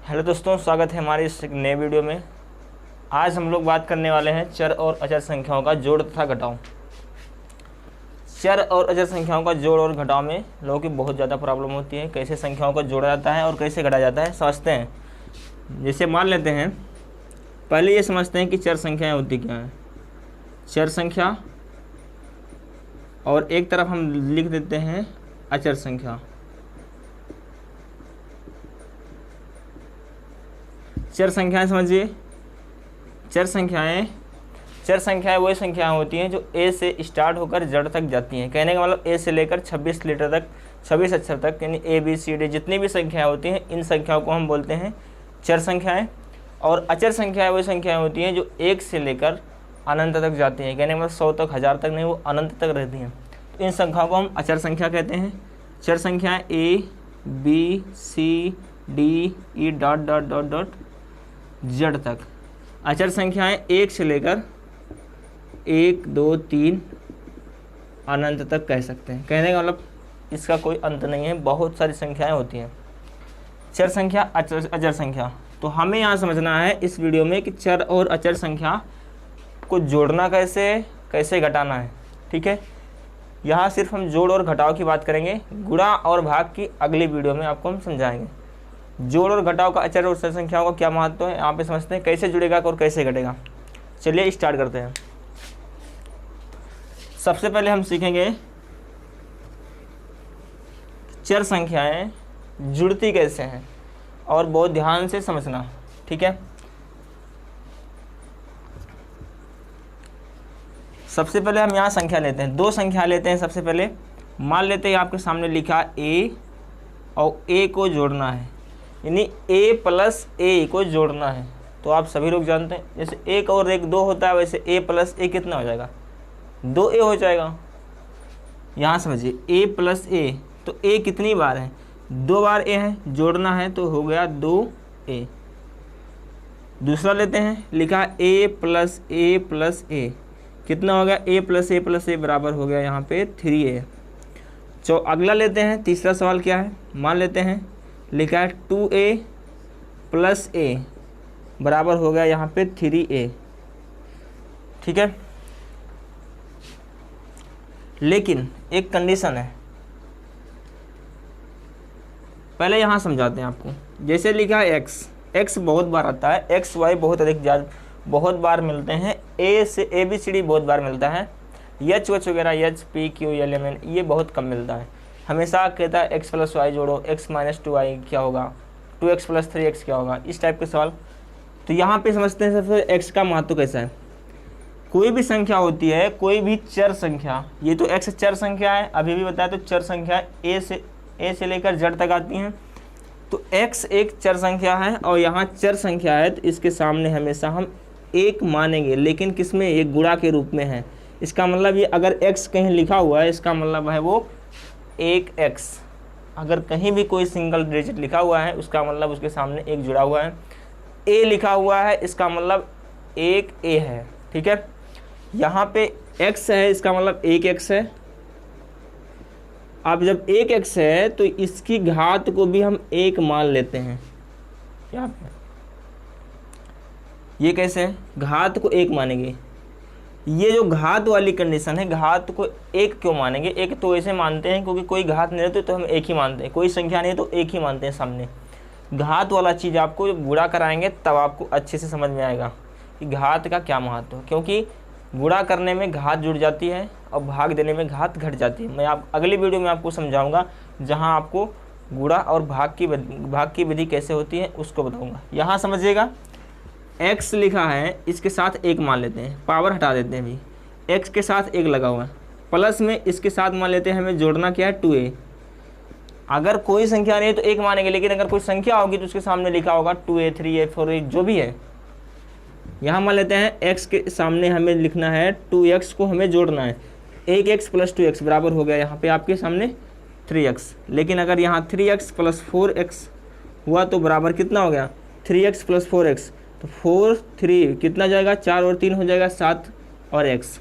Hello दोस्तों, स्वागत है हमारे इस नए वीडियो में। आज हम लोग बात करने वाले हैं चर और अचर संख्याओं का जोड़ तथा घटाव। चर और अचर संख्याओं का जोड़ और घटाव में लोगों की बहुत ज़्यादा प्रॉब्लम होती है। कैसे संख्याओं को जोड़ा जाता है और कैसे घटाया जाता है समझते हैं। जैसे मान लेते हैं, पहले ये समझते हैं कि चर संख्याएँ होती क्या हैं। चर संख्या और एक तरफ हम लिख देते हैं अचर संख्या। चर संख्याएं समझिए। चर संख्याएं वही संख्याएं होती हैं जो ए से स्टार्ट होकर जेड तक जाती हैं। कहने का मतलब ए से लेकर 26 लीटर तक, 26 अक्षर तक, यानी ए बी सी डी जितनी भी संख्याएं होती हैं, इन संख्याओं को हम बोलते हैं चर संख्याएं। और अचर संख्याएं वही संख्याएं होती हैं जो 1 से लेकर अनंत तक जाती हैं। कहने का मतलब 100 तक, 1000 तक नहीं, वो अनंत तक रहती हैं। तो इन संख्याओं को हम अचर संख्या कहते हैं। चर संख्याएं A B C D E dot dot dot dot Z तक। अचर संख्याएं 1 से लेकर 1 2 3 अनंत तक कह सकते हैं। कहने का मतलब इसका कोई अंत नहीं है, बहुत सारी संख्याएं होती हैं। चर संख्या, अचर संख्या। तो हमें यहाँ समझना है इस वीडियो में कि चर और अचर संख्या को जोड़ना कैसे घटाना है। ठीक है, यहाँ सिर्फ हम जोड़ और घटाव की बात करेंगे। गुणा और भाग की अगली वीडियो में आपको हम समझाएंगे। जोड़ और घटाव का अचर और अचर संख्याओं का क्या महत्व है, यहाँ पे समझते हैं कैसे जुड़ेगा और कैसे घटेगा। चलिए स्टार्ट करते हैं। सबसे पहले हम सीखेंगे चर संख्याएं जुड़ती कैसे हैं, और बहुत ध्यान से समझना। ठीक है, सबसे पहले हम यहाँ संख्या लेते हैं, 2 संख्या लेते हैं। सबसे पहले मान लेते हैं आपके सामने लिखा ए और ए को जोड़ना है, यानी a प्लस ए को जोड़ना है। तो आप सभी लोग जानते हैं जैसे 1 और 1 2 होता है, वैसे a प्लस ए कितना हो जाएगा, 2a हो जाएगा। यहाँ समझिए a प्लस ए, तो a कितनी बार है, 2 बार a है, जोड़ना है तो हो गया 2a। दूसरा लेते हैं, लिखा a प्लस ए कितना हो गया, a प्लस ए बराबर हो गया यहाँ पे 3a। अगला लेते हैं, तीसरा सवाल क्या है, मान लेते हैं लिखा है 2a प्लस ए बराबर हो गया यहाँ पे 3a। ठीक है, लेकिन एक कंडीशन है, पहले यहाँ समझाते हैं आपको। जैसे लिखा है x बहुत बार आता है, x y बहुत बार मिलते हैं, a से ए बी सी डी बहुत बार मिलता है, एच वच वगैरह H P Q L M N ये बहुत कम मिलता है। हमेशा कहता है x प्लस वाई जोड़ो, x माइनस 2y क्या होगा, 2x प्लस 3x क्या होगा, इस टाइप के सवाल। तो यहाँ पे समझते हैं सबसे x का महत्व कैसा है। कोई भी संख्या होती है, कोई भी चर संख्या, ये तो x चर संख्या है, अभी भी बताया। तो चर संख्या a से लेकर z तक आती हैं। तो x एक चर संख्या है और यहाँ चर संख्या है, तो इसके सामने हमेशा हम 1 मानेंगे, लेकिन किसमें, ये गुणा के रूप में है। इसका मतलब ये अगर x कहीं लिखा हुआ है, इसका मतलब है वो 1x। अगर कहीं भी कोई सिंगल डिजिट लिखा हुआ है, उसका मतलब उसके सामने 1 जुड़ा हुआ है। a लिखा हुआ है, इसका मतलब 1a है। ठीक है, यहाँ पे x है, इसका मतलब 1x है। अब जब 1x है तो इसकी घात को भी हम 1 मान लेते हैं। यहाँ पे ये कैसे है, घात को 1 मानेंगे। ये जो घात वाली कंडीशन है, घात को 1 क्यों मानेंगे, 1 तो ऐसे मानते हैं क्योंकि कोई घात नहीं रहती तो हम 1 ही मानते हैं, कोई संख्या नहीं है तो 1 ही मानते हैं सामने। घात वाला चीज़ आपको गुणा कराएंगे तब आपको अच्छे से समझ में आएगा कि घात का क्या महत्व है। क्योंकि गुणा करने में घात जुड़ जाती है और भाग देने में घात घट जाती है। मैं अगली वीडियो में आपको समझाऊँगा, जहाँ आपको गुणा और भाग की विधि कैसे होती है उसको बताऊँगा। यहाँ समझिएगा, x लिखा है, इसके साथ 1 मान लेते हैं, पावर हटा देते हैं। अभी x के साथ 1 लगा हुआ है, प्लस में इसके साथ मान लेते हैं, हमें जोड़ना क्या है, 2a। अगर कोई संख्या नहीं है तो 1 मानेंगे, लेकिन अगर कोई संख्या होगी तो उसके सामने लिखा होगा 2a 3a 4a जो भी है। यहाँ मान लेते हैं x के सामने हमें लिखना है 2x को हमें जोड़ना है, 1x प्लस 2x बराबर हो गया यहाँ पे आपके सामने 3x। लेकिन अगर यहाँ 3x प्लस 4x हुआ तो बराबर कितना हो गया, 3x प्लस 4x। तो 4 3 कितना जाएगा, 4 और 3 हो जाएगा 7 और x।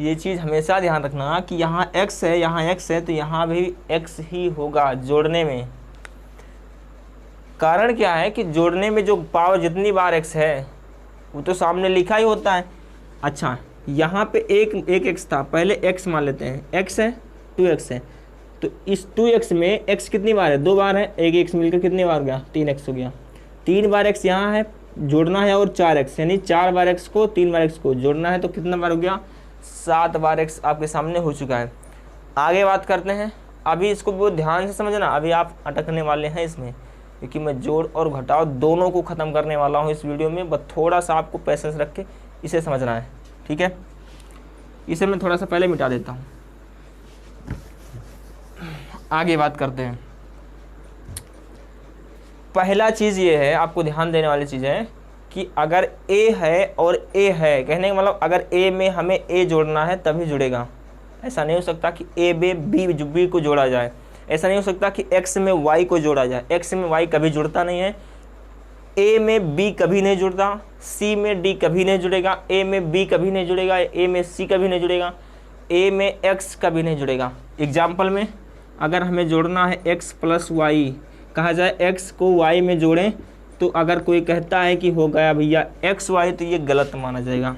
ये चीज़ हमेशा ध्यान रखना कि यहाँ x है, यहाँ x है, तो यहाँ भी x ही होगा जोड़ने में। कारण क्या है कि जोड़ने में जो पावर जितनी बार x है वो तो सामने लिखा ही होता है। अच्छा, यहाँ पे एक x था, पहले x मान लेते हैं, x है 2x है, तो इस 2x में x कितनी बार है, 2 बार है, एक x मिलकर कितनी बार हो गया, 3x हो गया। 3 बार x यहाँ है जोड़ना है और 4x, यानी 4 बार x को 3 बार x को जोड़ना है, तो कितना बार हो गया, 7 बार x आपके सामने हो चुका है। आगे बात करते हैं, अभी इसको बहुत ध्यान से समझना, अभी आप अटकने वाले हैं इसमें, क्योंकि मैं जोड़ और घटाव दोनों को ख़त्म करने वाला हूँ इस वीडियो में। बस थोड़ा सा आपको पेशेंस रख के इसे समझना है, ठीक है। इसे मैं थोड़ा सा पहले मिटा देता हूँ, आगे बात करते हैं। पहला चीज़ ये है, आपको ध्यान देने वाली चीज़ है कि अगर a है और a है, कहने का मतलब अगर a में हमें a जोड़ना है तभी जुड़ेगा। ऐसा नहीं हो सकता कि a में b को जोड़ा जाए, ऐसा नहीं हो सकता कि x में y को जोड़ा जाए, x में y कभी जुड़ता नहीं है, a में b कभी नहीं जुड़ता, c में d कभी नहीं जुड़ेगा, a में b कभी नहीं जुड़ेगा, a में c कभी नहीं जुड़ेगा, a में x कभी नहीं जुड़ेगा। एग्जाम्पल में अगर हमें जोड़ना है x प्लस वाई, कहा जाए x को y में जोड़ें, तो अगर कोई कहता है कि हो गया भैया एक्स वाई, तो ये गलत माना जाएगा,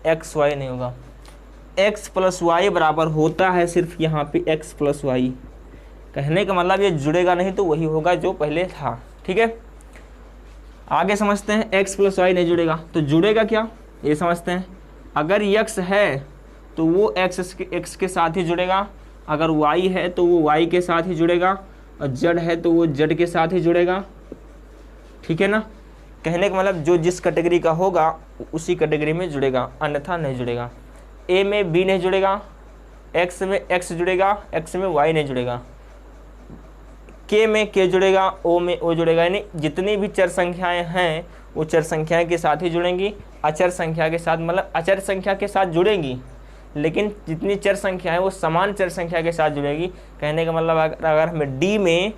एक्स वाई नहीं होगा। x प्लस वाई बराबर होता है सिर्फ यहाँ पे x प्लस वाई, कहने का मतलब ये जुड़ेगा नहीं तो वही होगा जो पहले था, ठीक है। आगे समझते हैं, x प्लस वाई नहीं जुड़ेगा तो जुड़ेगा क्या, ये समझते हैं। अगर x है तो वो x के साथ ही जुड़ेगा, अगर y है तो वो y के साथ ही जुड़ेगा, और z है तो वो z के साथ ही जुड़ेगा, ठीक है ना। कहने का मतलब जो जिस कैटेगरी का होगा उसी कैटेगरी में जुड़ेगा, अन्यथा नहीं जुड़ेगा। a में b नहीं जुड़ेगा, x में x जुड़ेगा, x में y नहीं जुड़ेगा, k में k जुड़ेगा, o में o जुड़ेगा, यानी जितनी भी चर संख्याएं हैं वो चर संख्याएं के साथ ही जुड़ेंगी, अचर संख्या के साथ मतलब अचर संख्या के साथ जुड़ेंगी, लेकिन जितनी चर संख्या है वो समान चर संख्या के साथ जुड़ेगी। कहने का मतलब अगर हमें d में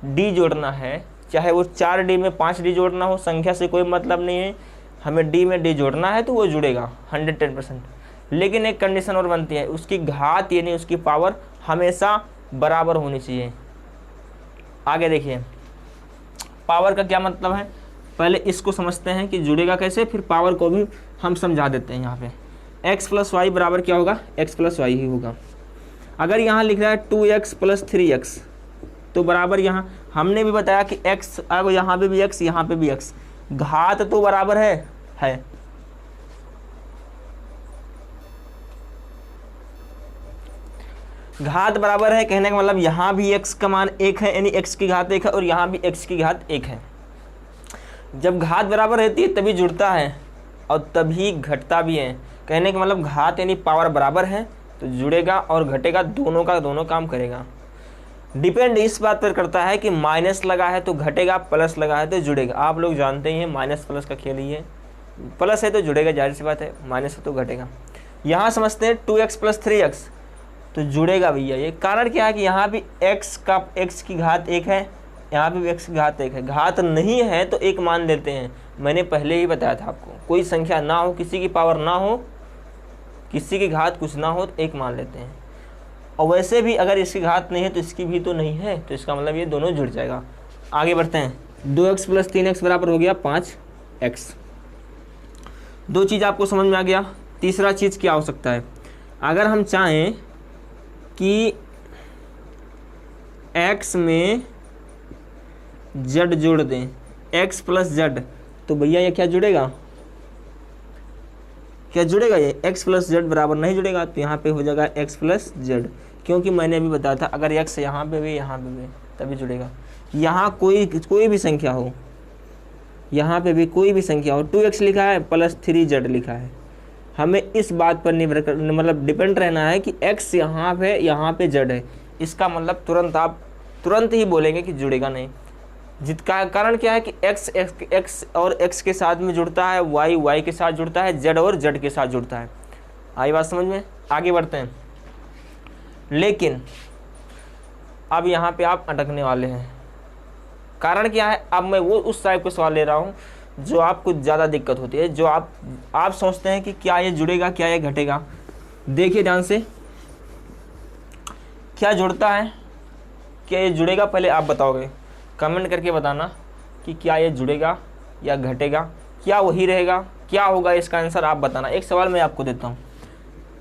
d जोड़ना है, चाहे वो 4d में 5d जोड़ना हो, संख्या से कोई मतलब नहीं है, हमें d में d जोड़ना है तो वो जुड़ेगा 110%। लेकिन एक कंडीशन और बनती है, उसकी घात यानी उसकी पावर हमेशा बराबर होनी चाहिए। आगे देखिए, पावर का क्या मतलब है, पहले इसको समझते हैं कि जुड़ेगा कैसे, फिर पावर को भी हम समझा देते हैं। यहाँ पे x प्लस वाई बराबर क्या होगा, x प्लस वाई ही होगा। अगर यहाँ लिख रहा है 2x प्लस 3x, तो बराबर यहाँ हमने भी बताया कि x, अब यहाँ पे भी x, यहाँ पे भी x, घात तो बराबर है। घात बराबर है, कहने का मतलब यहाँ भी x का मान 1 है, यानी x की घात 1 है, और यहाँ भी x की घात 1 है। जब घात बराबर रहती है तभी जुड़ता है और तभी घटता भी है। कहने का मतलब घात यानी पावर बराबर है तो जुड़ेगा और घटेगा, दोनों का दोनों काम करेगा। डिपेंड इस बात पर करता है कि माइनस लगा है तो घटेगा, प्लस लगा है तो जुड़ेगा। आप लोग जानते ही हैं माइनस प्लस का खेल ही है, प्लस है तो जुड़ेगा, जाहिर सी बात है, माइनस है तो घटेगा। यहाँ समझते हैं 2x प्लस 3x, तो जुड़ेगा भैया। ये कारण क्या है कि यहाँ भी x की घात 1 है, यहाँ पे भी x की घात 1 है। घात नहीं है तो 1 मान लेते हैं, मैंने पहले ही बताया था आपको, कोई संख्या ना हो, किसी की पावर ना हो, किसी की घात कुछ ना हो तो 1 मान लेते हैं। और वैसे भी अगर इसकी घात नहीं है तो इसकी भी तो नहीं है, तो इसका मतलब ये दोनों जुड़ जाएगा। आगे बढ़ते हैं, 2x प्लस 3x बराबर हो गया 5x। दो चीज़ आपको समझ में आ गया। तीसरा चीज़ क्या हो सकता है, अगर हम चाहें कि x में z जोड़ दें, x प्लस z, तो भैया ये क्या जुड़ेगा, क्या जुड़ेगा, ये x प्लस z बराबर नहीं जुड़ेगा, तो यहाँ पे हो जाएगा x प्लस z, क्योंकि मैंने अभी बताया था अगर x यहाँ पे भी यहाँ पे भी तभी जुड़ेगा। यहाँ कोई भी संख्या हो, यहाँ पे भी कोई भी संख्या हो, 2x लिखा है प्लस 3z लिखा है, हमें इस बात पर निर्भर कर मतलब डिपेंड रहना है कि x यहाँ पे z है, इसका मतलब तुरंत ही बोलेंगे कि जुड़ेगा नहीं। जिसका कारण क्या है कि x और x के साथ में जुड़ता है, y के साथ जुड़ता है, z और z के साथ जुड़ता है। आई बात समझ में। आगे बढ़ते हैं, लेकिन अब यहाँ पे आप अटकने वाले हैं। कारण क्या है, अब मैं वो उस टाइप का सवाल ले रहा हूँ जो आपको ज़्यादा दिक्कत होती है, जो आप सोचते हैं कि क्या ये जुड़ेगा, क्या ये घटेगा। देखिए ध्यान से, क्या जुड़ता है, क्या ये जुड़ेगा, पहले आप बताओगे। कमेंट करके बताना कि क्या ये जुड़ेगा या घटेगा, क्या वही रहेगा, क्या होगा इसका आंसर आप बताना। एक सवाल मैं आपको देता हूँ,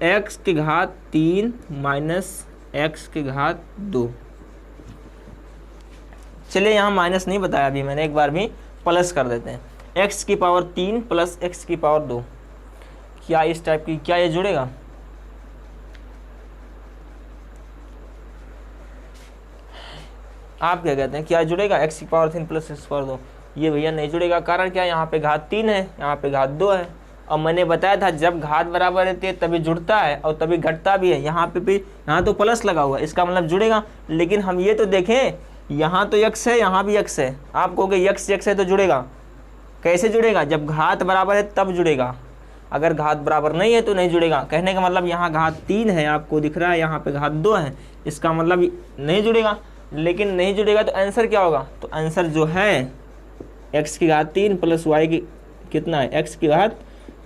x की घात 3 माइनस x की घात 2। चलिए यहाँ माइनस नहीं बताया अभी मैंने, एक बार भी प्लस कर देते हैं। x की पावर 3 प्लस x की पावर 2, क्या इस टाइप की, क्या ये जुड़ेगा? आप क्या कहते हैं, क्या जुड़ेगा? x की पावर 3 प्लस x की पावर 2, ये भैया नहीं जुड़ेगा। कारण क्या, यहाँ पे घात 3 है, यहाँ पे घात 2 है। और मैंने बताया था जब घात बराबर रहती है तभी जुड़ता है और तभी घटता भी है। यहाँ पे भी, यहाँ तो प्लस लगा हुआ है, इसका मतलब जुड़ेगा। लेकिन हम ये तो देखें, यहाँ तो x है, यहाँ भी x है। आप कहोगे x है तो जुड़ेगा, कैसे जुड़ेगा? जब घात बराबर है तब जुड़ेगा, अगर घात बराबर नहीं है तो नहीं जुड़ेगा। कहने का मतलब यहाँ घात 3 है, आपको दिख रहा है, यहाँ पे घात 2 है, इसका मतलब नहीं जुड़ेगा। लेकिन नहीं जुड़ेगा तो आंसर क्या होगा? तो आंसर जो है x की घात 3 प्लस y की कितना है, x की घात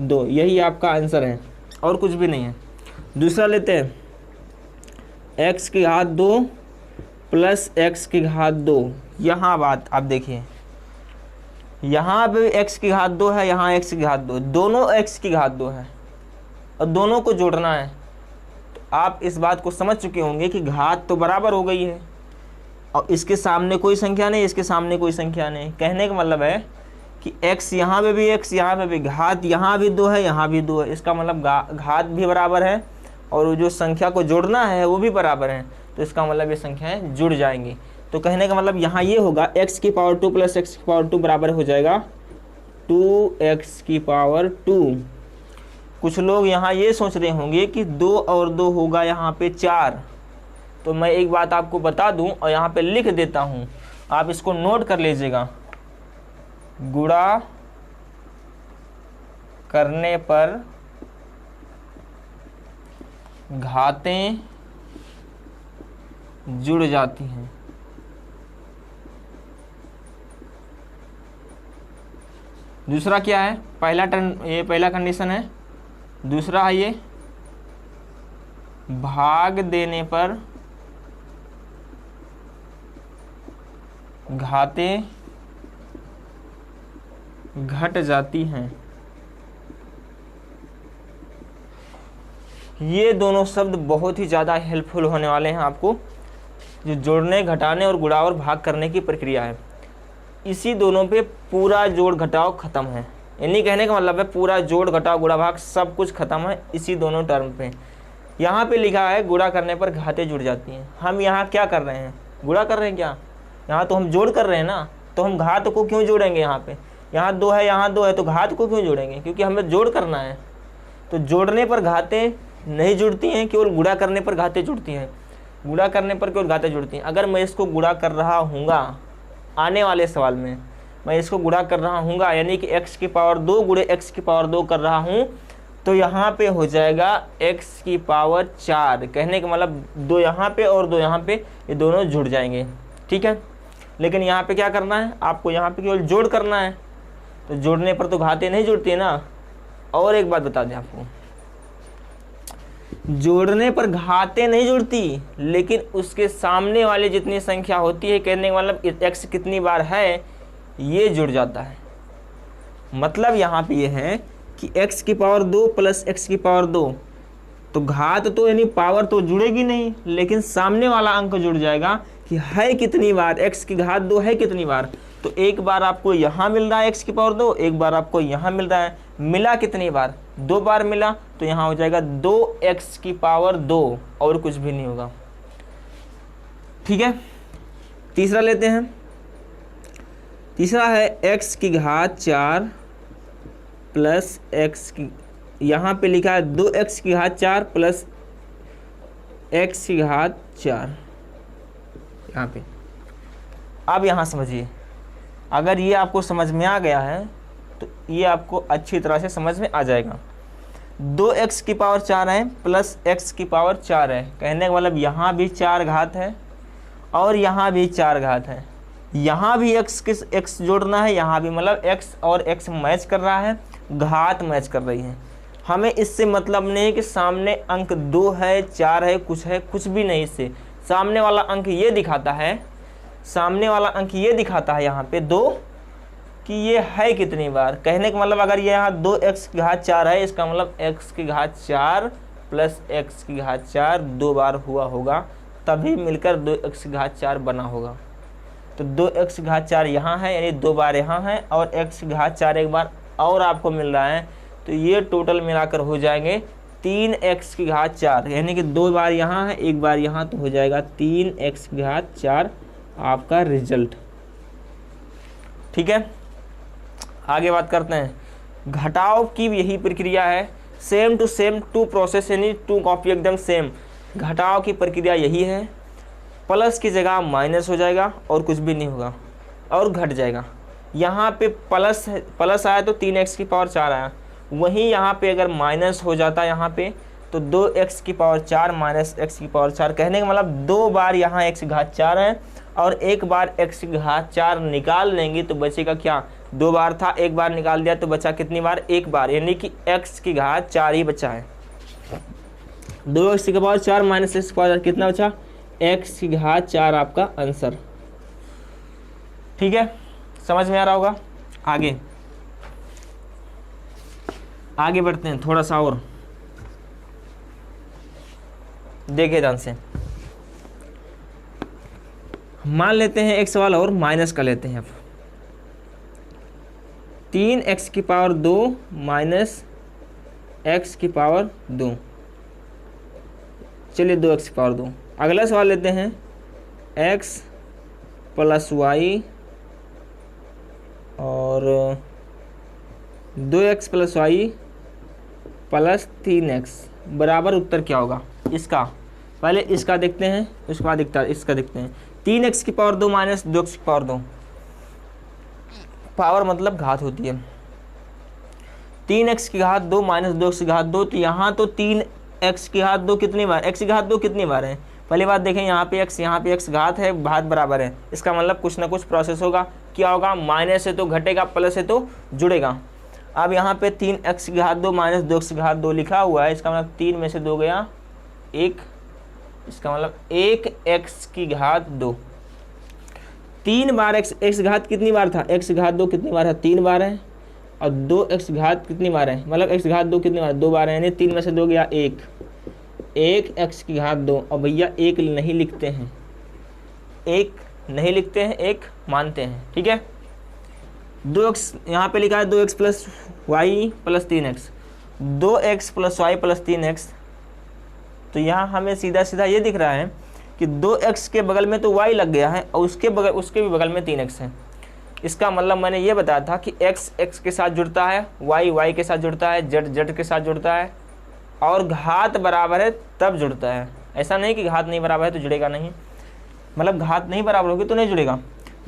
2, यही आपका आंसर है और कुछ भी नहीं है। दूसरा लेते हैं, x की घात 2 प्लस x की घात 2। यहाँ बात आप देखिए, यहाँ पे x की घात 2 है, यहाँ x की घात 2, दोनों x की घात 2 है और दोनों को जोड़ना है। तो आप इस बात को समझ चुके होंगे कि घात तो बराबर हो गई है और इसके सामने कोई संख्या नहीं, इसके सामने कोई संख्या नहीं। कहने का मतलब है कि x यहाँ पे भी, x यहाँ पे भी, घात यहाँ भी 2 है, यहाँ भी 2 है। इसका मतलब घात भी बराबर है और जो संख्या को जोड़ना है वो भी बराबर है। तो इसका मतलब ये संख्याएं जुड़ जाएंगी। तो कहने का मतलब यहाँ ये होगा x की पावर 2 प्लस x की पावर 2 बराबर हो जाएगा 2x की पावर 2। कुछ लोग यहाँ ये सोच रहे होंगे कि 2 और 2 होगा यहाँ पे 4। तो मैं एक बात आपको बता दूं और यहाँ पे लिख देता हूँ, आप इसको नोट कर लीजिएगा। गुणा करने पर घातें जुड़ जाती हैं। दूसरा क्या है, पहला टर्म, ये पहला कंडीशन है। दूसरा है ये भाग देने पर घातें घट जाती हैं। ये दोनों शब्द बहुत ही ज़्यादा हेल्पफुल होने वाले हैं आपको, जो जोड़ने, घटाने और गुणा और भाग करने की प्रक्रिया है। इसी दोनों पे पूरा जोड़ घटाव खत्म है। यानी कहने का मतलब है पूरा जोड़ घटाव गुणा भाग सब कुछ खत्म है इसी दोनों टर्म पे। यहाँ पे लिखा है गुणा करने पर घातें जुड़ जाती हैं। हम यहाँ क्या कर रहे हैं, गुणा कर रहे हैं क्या? यहाँ तो हम जोड़ कर रहे हैं ना, तो हम घात को क्यों जोड़ेंगे? यहाँ पे यहाँ 2 है, यहाँ 2 है, तो घात को क्यों जोड़ेंगे? क्योंकि हमें जोड़ करना है। तो जोड़ने पर घातें नहीं जुड़ती हैं, केवल गुणा करने पर घातें जुड़ती हैं। गुणा करने पर केवल घातें जुड़ती हैं। अगर मैं इसको गुणा कर रहा हूँगा, आने वाले सवाल में मैं इसको गुणा कर रहा हूँगा, यानी कि x की पावर 2 गुणे x की पावर 2 कर रहा हूँ, तो यहाँ पे हो जाएगा x की पावर 4। कहने का मतलब 2 यहाँ पे और 2 यहाँ पे, ये दोनों जुड़ जाएंगे। ठीक है, लेकिन यहाँ पे क्या करना है आपको? यहाँ पे केवल जोड़ करना है। तो जोड़ने पर तो घातें नहीं जुड़ती है ना। और एक बात बता दें आपको, जोड़ने पर घातें नहीं जुड़ती, लेकिन उसके सामने वाले जितनी संख्या होती है, कहने का मतलब x कितनी बार है, ये जुड़ जाता है। मतलब यहाँ पे ये है कि x की पावर 2 प्लस x की पावर 2, तो घात तो यानी पावर तो जुड़ेगी नहीं, लेकिन सामने वाला अंक जुड़ जाएगा कि है कितनी बार, x की घात 2 है कितनी बार। तो एक बार आपको यहाँ मिल रहा है x की पावर 2, एक बार आपको यहाँ मिल रहा है। मिला कितनी बार? 2 बार मिला, तो यहाँ हो जाएगा 2x की पावर 2 और कुछ भी नहीं होगा। ठीक है, तीसरा लेते हैं। तीसरा है x की घात 4 प्लस x की, यहाँ पे लिखा है 2x की घात 4 प्लस x की घात 4। यहाँ पे अब यहाँ समझिए, अगर ये आपको समझ में आ गया है तो ये आपको अच्छी तरह से समझ में आ जाएगा। 2x की पावर 4 है प्लस x की पावर 4 है। कहने का मतलब यहाँ भी 4 घात है और यहाँ भी 4 घात है। यहाँ भी x जोड़ना है, यहाँ भी, मतलब x और x मैच कर रहा है, घात मैच कर रही है। हमें इससे मतलब नहीं है कि सामने अंक 2 है, 4 है, कुछ भी नहीं। इससे सामने वाला अंक ये दिखाता है, सामने वाला अंक ये दिखाता है यहाँ पे 2 कि ये है कितनी बार। कहने का मतलब अगर ये यहाँ 2x की घात 4 है, इसका मतलब x की घात 4 प्लस x की घात 4 2 बार हुआ होगा, तभी मिलकर 2x की घात 4 बना होगा। तो 2x की घात 4 यहाँ है, यानी 2 बार यहाँ है, और x की घात 4 एक बार और आपको मिल रहा है, तो ये टोटल मिलाकर हो जाएंगे 3x की घात 4, यानी कि 2 बार यहाँ है, 1 बार यहाँ, तो हो जाएगा 3x की घात 4 आपका रिजल्ट। ठीक है, आगे बात करते हैं। घटाव की यही प्रक्रिया है, same to same, to process, यानी टू कॉपी एकदम सेम। घटाव की प्रक्रिया यही है, प्लस की जगह माइनस हो जाएगा और कुछ भी नहीं होगा और घट जाएगा। यहाँ पे प्लस आया तो 3x की पावर 4 आया, वहीं यहाँ पे अगर माइनस हो जाता यहाँ पे तो 2x की पावर 4 माइनस x की पावर 4। कहने का मतलब 2 बार यहाँ x की घात 4 है और 1 बार x की घात 4 निकाल लेंगे तो बचेगा क्या, 2 बार था, 1 बार निकाल दिया तो बचा कितनी बार, 1 बार, यानी कि x की घात 4 ही बचा है। 2x की पावर 4 माइनस x की पावर 4 कितना बचा, x की घात 4 आपका आंसर। ठीक है, समझ में आ रहा होगा। आगे बढ़ते हैं थोड़ा सा और देखिए ध्यान से। मान लेते हैं एक सवाल और माइनस कर लेते हैं। अब 3x की पावर 2 माइनस x की पावर 2, चलिए 2x की पावर 2। अगला सवाल लेते हैं x प्लस y और 2x plus y plus 3x बराबर उत्तर क्या होगा इसका। पहले इसका देखते हैं, उसके बाद इसका देखते हैं। 3x की पावर 2 माइनस 2x की पावर 2, पावर मतलब घात होती है। 3x की घात 2 माइनस 2x की घात 2, तो यहाँ तो 3x की घात 2 कितनी बार, x की घात 2 कितनी बार है। पहली बात देखें, यहाँ पे x घात है, घात बराबर है, इसका मतलब कुछ ना कुछ प्रोसेस होगा। क्या होगा, माइनस है तो घटेगा, प्लस है तो जुड़ेगा। अब यहाँ पे 3x की घात 2 माइनस 2x की घात 2 लिखा हुआ है, इसका मतलब 3 में से 2 गया 1, इसका मतलब 1x की घात 2। 3 बार x घात कितनी बार था, x घात 2 कितनी बार है, 3 बार है, और 2x घात कितनी बार है, मतलब x घात 2 कितनी बार, 2 बार है, यानी 3 में से 2 गया 1, 1x की घात 2। और भैया 1 नहीं लिखते हैं, 1 नहीं लिखते हैं, 1 मानते हैं। ठीक है, 2x यहाँ पे लिखा है 2x plus Y plus 3x, 2x plus Y plus 3x, तो यहाँ हमें सीधा सीधा ये दिख रहा है कि 2x के बगल में तो y लग गया है और उसके भी बगल में 3x है। इसका मतलब मैंने ये बताया था कि x x के साथ जुड़ता है, y y के साथ जुड़ता है, z z के साथ जुड़ता है, और घात बराबर है तब जुड़ता है। ऐसा नहीं कि घात नहीं बराबर है तो जुड़ेगा नहीं, मतलब घात नहीं बराबर होगी तो नहीं जुड़ेगा।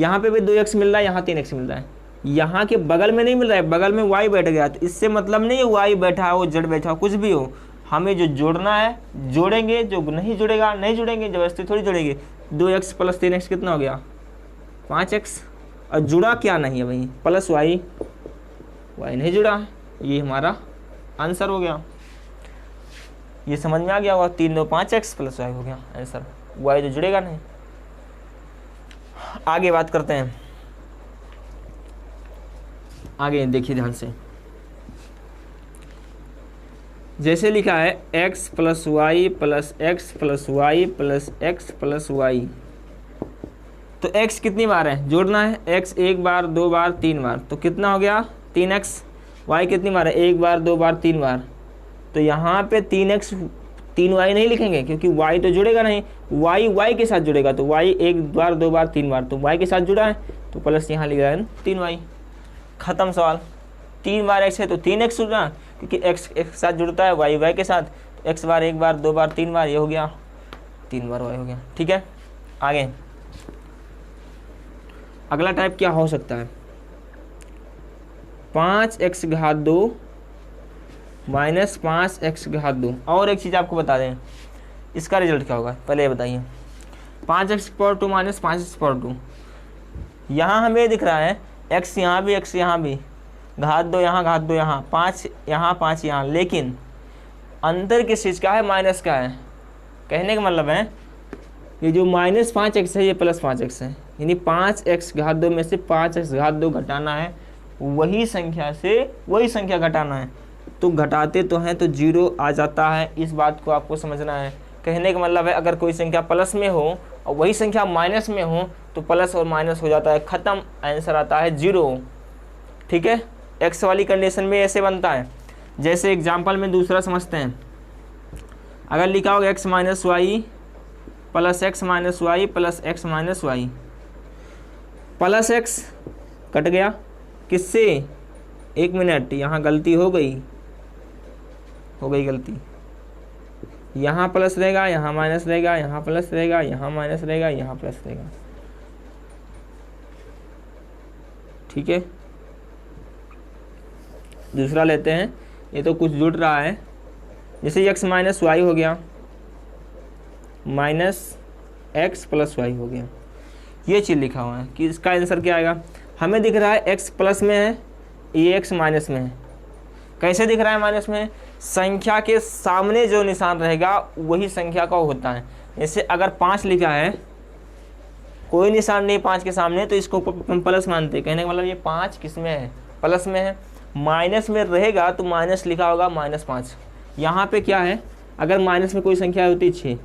यहाँ पे भी 2x मिल रहा है, यहाँ 3x मिल रहा है, यहाँ के बगल में नहीं मिल रहा है, बगल में y बैठ गया, तो इससे मतलब नहीं है y बैठा हो z बैठा हो कुछ भी हो, हमें जो जोड़ना है जोड़ेंगे, जो नहीं जुड़ेगा नहीं जुड़ेंगे, जबरदस्ती थोड़ी जुड़ेंगे। 2x प्लस 3x कितना हो गया 5x, और जुड़ा क्या नहीं है भाई, प्लस y नहीं जुड़ा है, ये हमारा आंसर हो गया। ये समझ में आ गया होगा, 3 2 5x प्लस y हो गया आंसर, y तो जुड़ेगा नहीं। आगे बात करते हैं, आगे देखिए ध्यान से। जैसे लिखा है x plus Y plus X plus Y plus X plus Y, तो x कितनी बार है, जोड़ना है, x 1 बार 2 बार 3 बार, तो कितना हो गया 3x। y कितनी बार है, 1 बार 2 बार 3 बार, तो यहाँ पे 3x 3y नहीं लिखेंगे क्योंकि y तो जुड़ेगा नहीं, y के साथ जुड़ेगा, तो y 1 बार 2 बार 3 बार, तो y के साथ जुड़ा है तो प्लस यहाँ लिख रहा है 3y। खत्म सवाल। 3 बार x है तो 3x जुड़ा, क्योंकि x के साथ जुड़ता है, y के साथ, तो x बार 1 बार 2 बार 3 बार, ये हो गया 3 बार y हो गया। ठीक है, आगे अगला टाइप क्या हो सकता है, 5x घात 2 माइनस 5x घात 2। और एक चीज़ आपको बता दें, इसका रिजल्ट क्या होगा पहले ये बताइए। 5x power 2 minus 5x power 2, यहाँ हमें दिख रहा है x यहाँ भी x यहाँ भी, घात 2 यहाँ घात 2 यहाँ, 5 यहाँ, लेकिन अंतर किस चीज़ का है, माइनस का है। कहने का मतलब है ये जो -5x है ये +5x है, यानी 5x घात 2 में से 5x घात 2 घटाना है, वही संख्या से वही संख्या घटाना है। तो घटाते तो हैं तो 0 आ जाता है, इस बात को आपको समझना है। कहने का मतलब है अगर कोई संख्या प्लस में हो और वही संख्या माइनस में हो तो प्लस और माइनस हो जाता है, ख़त्म, आंसर आता है 0। ठीक है, x वाली कंडीशन में ऐसे बनता है। जैसे एग्जाम्पल में दूसरा समझते हैं, अगर लिखा होगा x minus Y plus X minus Y plus X minus Y, plus X cut गया किससे, 1 मिनट, यहाँ गलती हो गई गलती, यहाँ प्लस रहेगा, यहाँ माइनस रहेगा, यहाँ प्लस रहेगा, यहाँ माइनस रहेगा, यहाँ प्लस रहेगा। ठीक है, दूसरा लेते हैं, ये तो कुछ जुड़ रहा है, जैसे x माइनस वाई हो गया, माइनस एक्स प्लस वाई हो गया। ये चीज़ लिखा हुआ है कि इसका आंसर क्या आएगा। हमें दिख रहा है x प्लस में है, ये x माइनस में है। कैसे दिख रहा है माइनस में? संख्या के सामने जो निशान रहेगा वही संख्या का होता है। जैसे अगर 5 लिखा है, कोई निशान नहीं 5 के सामने, तो इसको हम प्लस मानते हैं। कहने का मतलब ये 5 किस में है, प्लस में है। माइनस में रहेगा तो माइनस लिखा होगा -5। यहाँ पे क्या है, अगर माइनस में कोई संख्या होती 6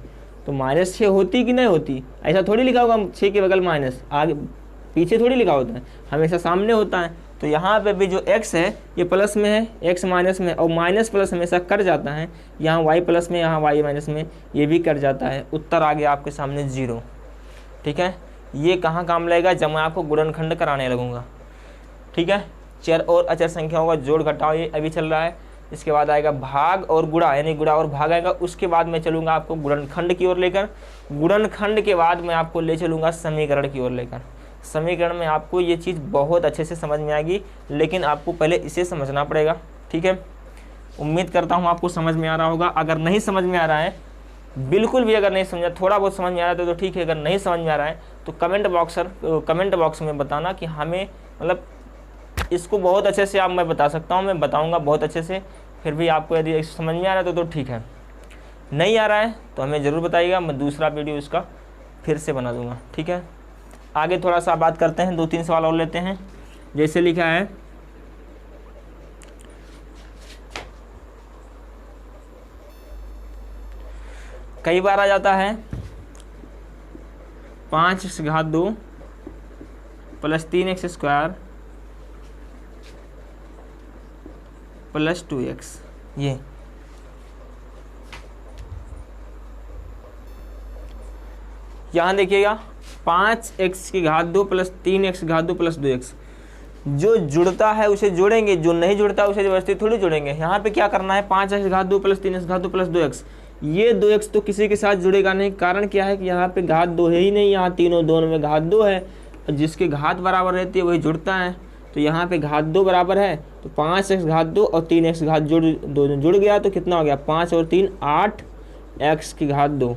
तो -6 होती कि नहीं होती, ऐसा थोड़ी लिखा होगा 6 के बगल माइनस, आगे पीछे थोड़ी लिखा होता है, हमेशा सामने होता है। तो यहाँ पे भी जो x है ये प्लस में है, x माइनस में, और माइनस प्लस हमेशा कट जाता है। यहाँ y प्लस में, यहाँ y माइनस में, ये भी कट जाता है। उत्तर आ गया आपके सामने 0। ठीक है, ये कहाँ काम लगेगा, जब मैं आपको गुणनखंड कराने लगूँगा। ठीक है, चर और अचर संख्याओं का जोड़ घटाव ये अभी चल रहा है। इसके बाद आएगा भाग और गुणा, यानी गुणा और भाग आएगा। उसके बाद मैं चलूँगा आपको गुणनखंड की ओर लेकर, गुणनखंड के बाद मैं आपको ले चलूँगा समीकरण की ओर लेकर। समीकरण में आपको ये चीज़ बहुत अच्छे से समझ में आएगी, लेकिन आपको पहले इसे समझना पड़ेगा। ठीक है, उम्मीद करता हूँ आपको समझ में आ रहा होगा। अगर नहीं समझ में आ रहा है, बिल्कुल भी अगर नहीं समझा, थोड़ा बहुत समझ में आ रहा है तो ठीक है, अगर नहीं समझ में आ रहा है तो कमेंट बॉक्स में बताना कि हमें मतलब इसको बहुत अच्छे से आप मैं बता सकता हूँ, मैं बताऊँगा बहुत अच्छे से। फिर भी आपको यदि समझ में आ रहा है तो ठीक है, नहीं आ रहा है तो हमें ज़रूर बताइएगा, मैं दूसरा वीडियो इसका फिर से बना दूँगा। ठीक है, आगे थोड़ा सा बात करते हैं, 2-3 सवाल और लेते हैं। जैसे लिखा है, कई बार आ जाता है 5x घात 2 plus 3x square plus 2x। ये यहाँ देखिएगा 5x की घात 2 प्लस 3x घात 2 प्लस 2x। जो जुड़ता है उसे जोड़ेंगे, जो नहीं जुड़ता है उसे जबरदस्ती थोड़ी जोड़ेंगे। यहाँ पे क्या करना है, 5x घात 2 प्लस 3x घात 2 प्लस 2x। ये 2x तो किसी के साथ जुड़ेगा नहीं, कारण क्या है कि यहाँ पे घात 2 है ही नहीं, यहाँ तीनों दोनों में घात 2 है, और जिसके घात बराबर रहती है वही जुड़ता है। तो यहाँ पे घात 2 बराबर है, तो 5x घात 2 और 3x घात जुड़ गया, तो कितना हो गया, 5 और 3 8x की घात 2।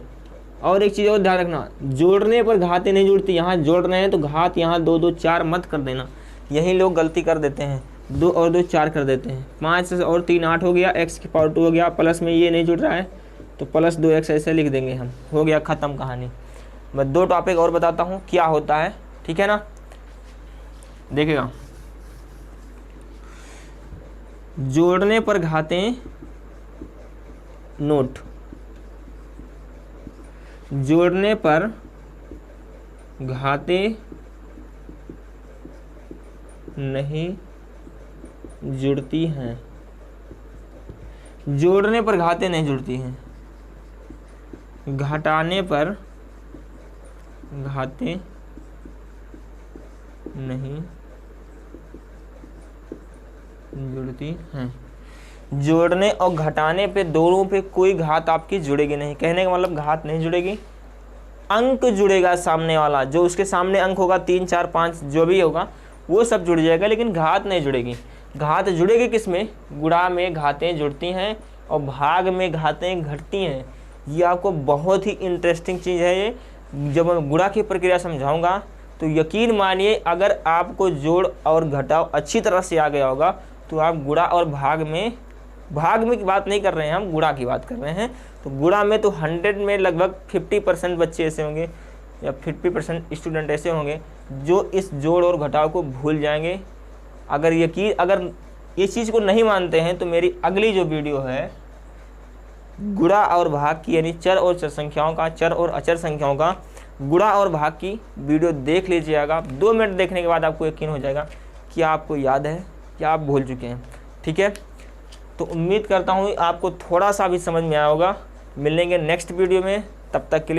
और एक चीज़ और ध्यान रखना, जोड़ने पर घातें नहीं जुड़ती। यहाँ जोड़ रहे हैं तो घात यहाँ 2 2 4 मत कर देना, यही लोग गलती कर देते हैं, 2 और 2 4 कर देते हैं। 5 और 3 8 हो गया, x की पावर 2 हो गया, प्लस में ये नहीं जुड़ रहा है तो प्लस 2x ऐसे लिख देंगे हम, हो गया ख़त्म कहानी। मैं 2 टॉपिक और बताता हूँ क्या होता है, ठीक है ना। देखिएगा, जोड़ने पर घातें नोट, जोड़ने पर घातें नहीं जुड़ती हैं, जोड़ने पर घातें नहीं जुड़ती हैं, घटाने पर घातें नहीं जुड़ती हैं। जोड़ने और घटाने पे दोनों पे कोई घात आपकी जुड़ेगी नहीं। कहने का मतलब घात नहीं जुड़ेगी, अंक जुड़ेगा सामने वाला, जो उसके सामने अंक होगा 3 4 5 जो भी होगा वो सब जुड़ जाएगा, लेकिन घात नहीं जुड़ेगी। घात जुड़ेगी किस में, गुणा में घातें जुड़ती हैं और भाग में घातें घटती हैं। ये आपको बहुत ही इंटरेस्टिंग चीज़ है। ये जब मैं गुणा की प्रक्रिया समझाऊंगा तो यकीन मानिए, अगर आपको जोड़ और घटाव अच्छी तरह से आ गया होगा तो आप गुणा और भाग में की बात नहीं कर रहे हैं, हम गुणा की बात कर रहे हैं, तो गुणा में तो 100 में लगभग 50% बच्चे ऐसे होंगे या 50% स्टूडेंट ऐसे होंगे जो इस जोड़ और घटाव को भूल जाएंगे। अगर ये चीज़ को नहीं मानते हैं तो मेरी अगली जो वीडियो है गुणा और भाग की, यानी चर और चर संख्याओं का, चर और अचर संख्याओं का गुणा और भाग की वीडियो देख लीजिएगा। 2 मिनट देखने के बाद आपको यकीन हो जाएगा कि आपको याद है या आप भूल चुके हैं। ठीक है, तो उम्मीद करता हूँ आपको थोड़ा सा भी समझ में आया होगा। मिलेंगे नेक्स्ट वीडियो में, तब तक के लिए